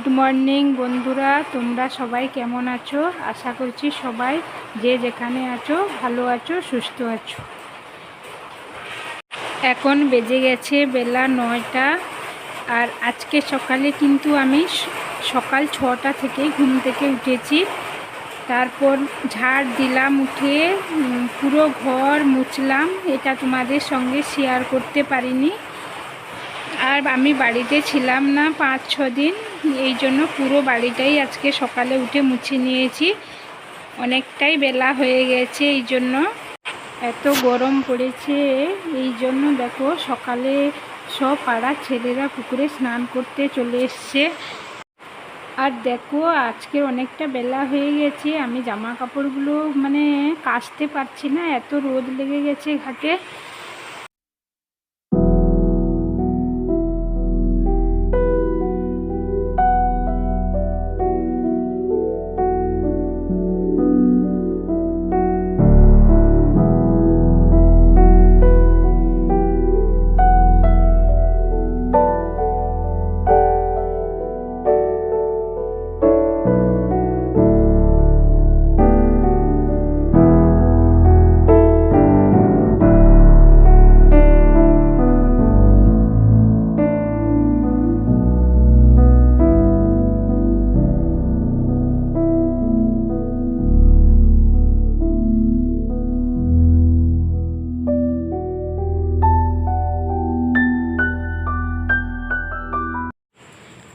Good morning বন্ধুরা, তোমরা সবাই কেমন আছো? আশা করছি সবাই যে যেখানে আছো ভালো আছো, সুস্থ আছো। এখন বেজে গেছে বেলা 9টা। আর আজকে সকালে কিন্তু আমি সকাল 6টা থেকেই ঘুম থেকে উঠেছি। তারপর ঝাড় দিলাম, উঠে পুরো ঘর মুছলাম। এটা তোমাদের সঙ্গে শেয়ার করতে পারিনি। আর আমি বাড়িতে ছিলাম না 5-6 দিন, এই জন্য পুরো বাড়িটাই আজকে সকালে উঠে মুছে নিয়েছি। অনেকটাই বেলা হয়ে গেছে, এই জন্য এত গরম পড়েছে। এই জন্য দেখো সকালে সব পাড়ার ছেলেরা পুকুরে স্নান করতে চলে এসছে। আর দেখো আজকে অনেকটা বেলা হয়ে গেছে, আমি জামা কাপড়গুলো কাচতে পারছি না, এত রোদ লেগে গেছে ঘাটে।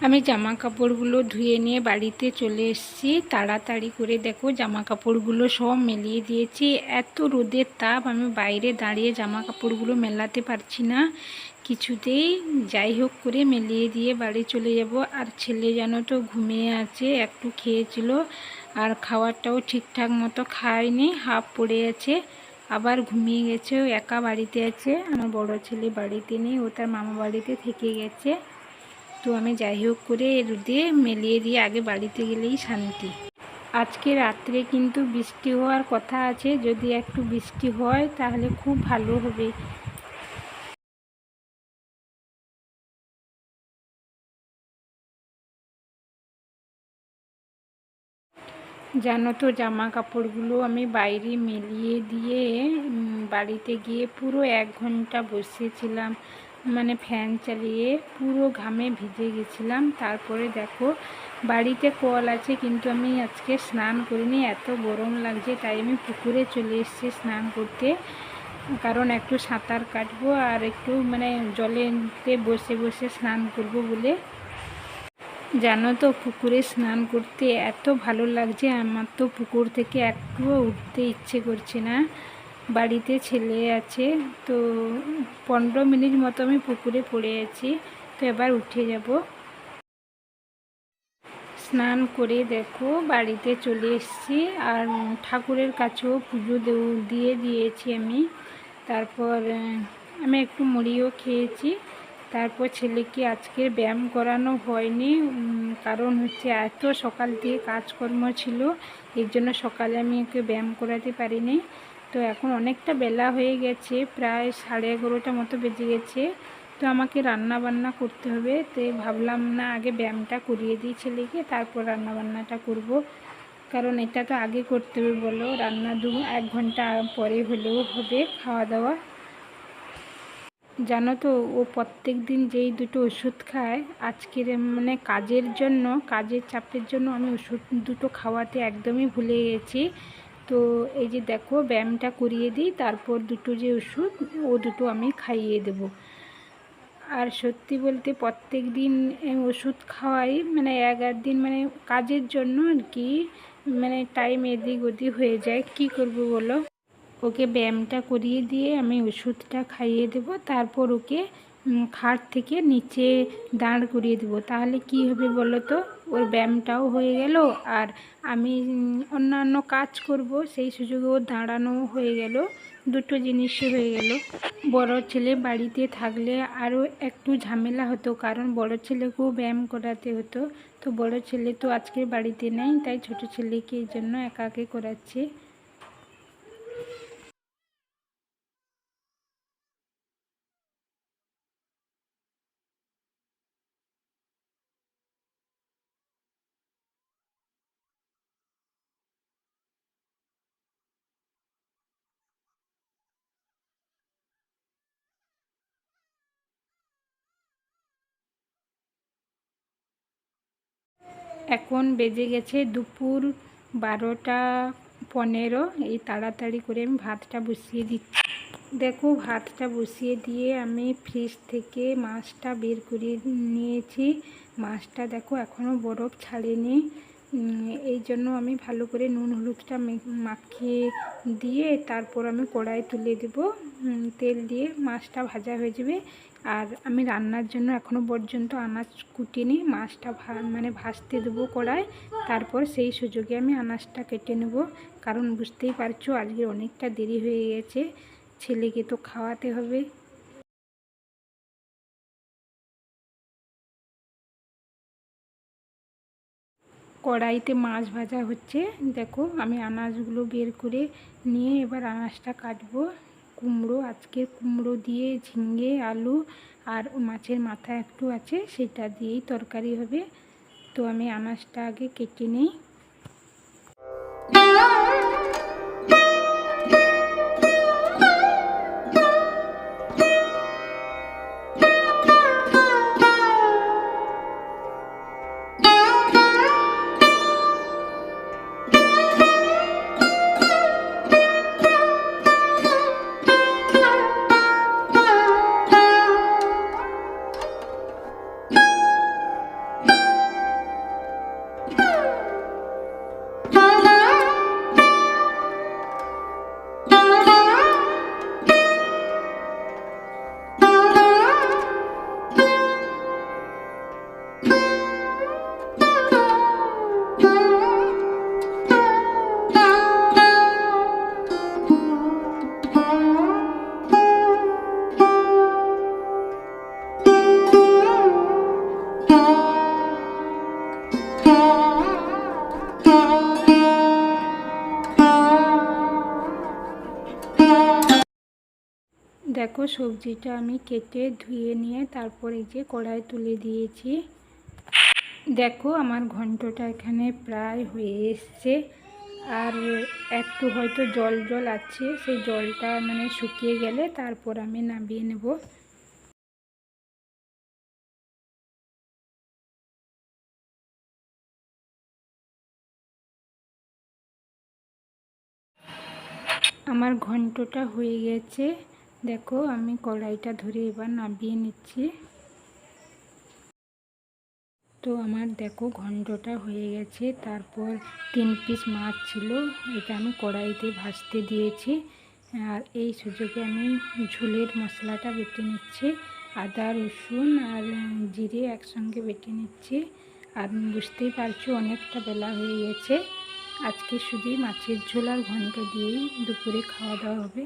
আমি জামা কাপড়গুলো ধুয়ে নিয়ে বাড়িতে চলে এসেছি তাড়াতাড়ি করে। দেখো জামা কাপড়গুলো সব মেলিয়ে দিয়েছি। এত রোদের তাপ, আমি বাইরে দাঁড়িয়ে জামা কাপড়গুলো মেলাতে পারছি না কিছুতেই। যাই হোক করে মেলিয়ে দিয়ে বাড়ি চলে যাব। আর ছেলে জানো তো ঘুমিয়ে আছে, একটু খেয়েছিল আর খাওয়ারটাও ঠিকঠাক মতো খায়নি, হাফ পড়ে আছে, আবার ঘুমিয়ে গেছে। ও একা বাড়িতে আছে, আমার বড় ছেলে বাড়িতে নেই, ও তার মামা বাড়িতে থেকে গেছে। তো আমি যাই হোক করে রোদে মেলিয়ে দিয়ে আগে বাড়িতে গেলেই শান্তি। আজকে রাত্রে কিন্তু বৃষ্টি হওয়ার কথা আছে, যদি একটু বৃষ্টি হয় তাহলে খুব ভালো হবে। জানো তো জামা কাপড়গুলো আমি বাইরে মেলিয়ে দিয়ে বাড়িতে গিয়ে পুরো 1 ঘন্টা বসেছিলাম, ফ্যান চালিয়ে পুরো ঘামে ভিজে গেছিলাম। তারপরে দেখো বাড়িতে কল আছে, কিন্তু আমি আজকে স্নান করিনি, এত গরম লাগছে, তাই আমি পুকুরে চলে এসেছি স্নান করতে। কারণ একটু সাঁতার কাটবো আর একটু জলেতে বসে বসে স্নান করব বলে। জানো তো পুকুরে স্নান করতে এত ভালো লাগছে, আমার তো পুকুর থেকে একটুও উঠতে ইচ্ছে করছে না। বাড়িতে ছেলে আছে, তো 15 মিনিট মতো আমি পুকুরে পড়ে আছি, তো এবার উঠে যাব। স্নান করে দেখো বাড়িতে চলে এসেছি। আর ঠাকুরের কাছেও পুজো দিয়ে দিয়েছি আমি। তারপর আমি একটু মুড়িও খেয়েছি। তারপর ছেলেকে আজকে ব্যায়াম করানো হয়নি, কারণ হচ্ছে এত সকাল থেকে কাজকর্ম ছিল, এর জন্য সকালে আমি ওকে ব্যায়াম করাতে পারিনি। তো এখন অনেকটা বেলা হয়ে গেছে, প্রায় 11:30 মতো বেজে গেছে। তো আমাকে রান্না বান্না করতে হবে, তো ভাবলাম না আগে ব্যায়ামটা করিয়ে দিই ছেলেকে, তারপর রান্না বান্নাটা করব। কারণ এটা তো আগে করতে হবে বলো, রান্না 1 ঘন্টা পরে হলেও হবে খাওয়া দাওয়া। জানো তো ও প্রত্যেক দিন যেই 2টো ওষুধ খায়, আজকের কাজের জন্য, কাজের চাপের জন্য আমি ওষুধ 2টো খাওয়াতে একদমই ভুলে গেছি। তো এই যে দেখো ব্যায়ামটা করিয়ে দিই, তারপর 2টো যে ওষুধ, ও 2টো আমি খাইয়ে দেব। আর সত্যি বলতে প্রত্যেক দিন ওষুধ খাওয়াই এক দিন কাজের জন্য আর কি, টাইম এদিক ওদিক হয়ে যায়, কি করব বলো। ওকে ব্যায়ামটা করিয়ে দিয়ে আমি ওষুধটা খাইয়ে দেব, তারপর ওকে খাট থেকে নিচে দাঁড় করিয়ে দেবো। তাহলে কি হবে বলো তো, ওর ব্যায়ামটাও হয়ে গেল, আর আমি অন্যান্য কাজ করব সেই সুযোগে ওর দাঁড়ানোও হয়ে গেল, 2টো জিনিসই হয়ে গেল। বড় ছেলে বাড়িতে থাকলে আরও একটু ঝামেলা হতো, কারণ বড় ছেলেকেও ব্যায়াম করাতে হতো। তো বড় ছেলে তো আজকে বাড়িতে নেই, তাই ছোট ছেলেকে এই জন্য একাকে করাচ্ছে। এখন বেজে গেছে দুপুর 12:15। এই তাড়াতাড়ি করে আমি ভাতটা বসিয়ে দিচ্ছি। দেখো ভাতটা বসিয়ে দিয়ে আমি ফ্রিজ থেকে মাছটা বের করে নিয়েছি। মাছটা দেখো এখনও বরফ ছাড়েনি, এই জন্য আমি ভালো করে নুন হলুদটা মাখিয়ে দিয়ে তারপর আমি কড়াই তুলে দেব। তেল দিয়ে মাছটা ভাজা হয়ে যাবে। আর আমি রান্নার জন্য এখনও পর্যন্ত আনাজ কুটিনি। মাছটা ভাজতে দেবো কড়াই, তারপর সেই সুযোগে আমি আনাজটা কেটে নেব। কারণ বুঝতেই পারছো আজকে অনেকটা দেরি হয়ে গেছে, ছেলেকে তো খাওয়াতে হবে। কড়াইতে মাছ ভাজা হচ্ছে। দেখো আমি আনাজগুলো বের করে নিয়ে এবার আনাজটা কাটবো। কুমড়ো, আজকে কুমড়ো দিয়ে ঝিঙে আলু আর মাছের মাথা একটু আছে, সেটা দিয়েই তরকারি হবে। তো আমি আনাজটা আগে কেটে নিই। দেখো সবজিটা আমি কেটে ধুয়ে নিয়ে তারপর এই যে কড়াই তুলে দিয়েছি। দেখো আমার ঘন্টটা এখানে প্রায় হয়ে এসছে, আর একটু হয়তো জল জল আছে, সেই জলটা শুকিয়ে গেলে তারপর আমি নামিয়ে নেব। আমার ঘন্টটা হয়ে গেছে। দেখো আমি কড়াইটা ধরে এবার নামিয়ে নিচ্ছি। তো আমার দেখো ঘন্টটা হয়ে গেছে। তারপর 3 পিস মাছ ছিল, এটা আমি কড়াইতে ভাজতে দিয়েছি। আর এই সুযোগে আমি ঝোলের মশলাটা বেটে নিচ্ছি। আদা রসুন আর জিরে একসঙ্গে বেটে নিচ্ছি। আর বুঝতেই পারছো অনেকটা বেলা হয়ে গেছে। আজকে শুধু মাছের ঝোল আর ঘন্ট দিয়েই দুপুরে খাওয়া দাওয়া হবে।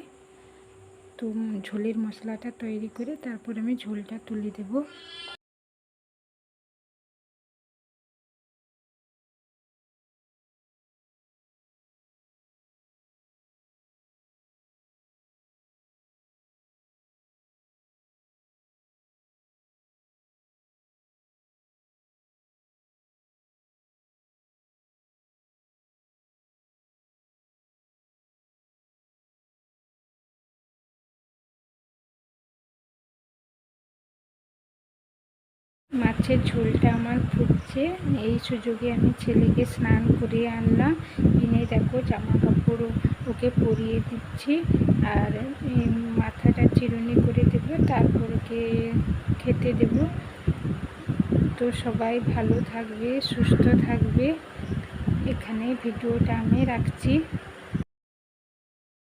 তো ঝোলের মশলাটা তৈরি করে তারপর আমি ঝোলটা তুলে দেব। মাছের ঝোলটা আমার ফুটছে, এই সুযোগে আমি ছেলেকে স্নান করিয়ে আনলাম। এনে দেখো জামা কাপড় ওকে পরিয়ে দিচ্ছি, আর মাথাটা চিরুনি করে দেব, তারপর ওকে খেতে দেব। তো সবাই ভালো থাকবে, সুস্থ থাকবে। এখানে ভিডিওটা আমি রাখছি।